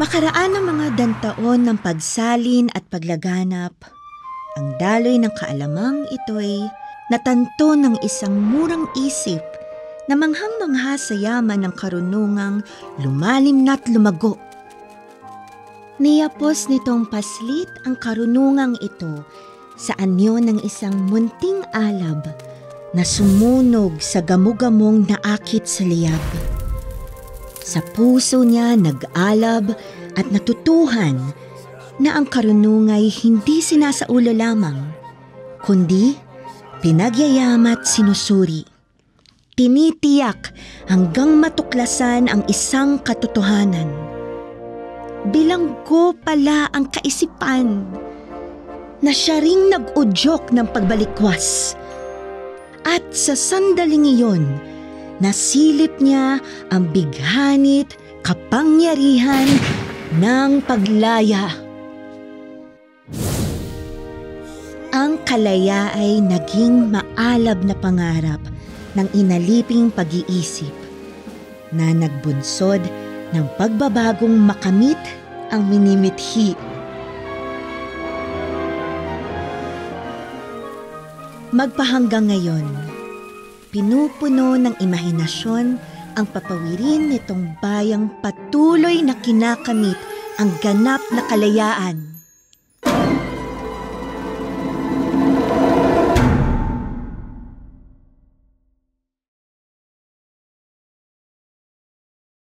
Makaraan ng mga dantaon ng pagsalin at paglaganap, ang daloy ng kaalamang ito'y natanto ng isang murang isip na manghang-mangha sa yaman ng karunungang lumalim na't lumago. Niyapos nitong paslit ang karunungang ito sa anyo ng isang munting alab na sumunog sa gamugamong naakit sa liyab. Sa puso niya nag-alab at natutuhan na ang karunungay hindi sinasaulo lamang, kundi pinagyayamat sinusuri. Tinitiyak hanggang matuklasan ang isang katotohanan. Bilanggo pala ang kaisipan na siya ring nag-udyok ng pagbalikwas. At sa sandaling iyon, nasilip niya ang bighanit, kapangyarihan ng paglaya. Ang kalaya ay naging maalab na pangarap ng inaliping pag-iisip na nagbunsod ng pagbabagong makamit ang minimithi. Magpahanggang ngayon, pinupuno ng imahinasyon ang papawirin nitong bayang patuloy na kinakamit ang ganap na kalayaan.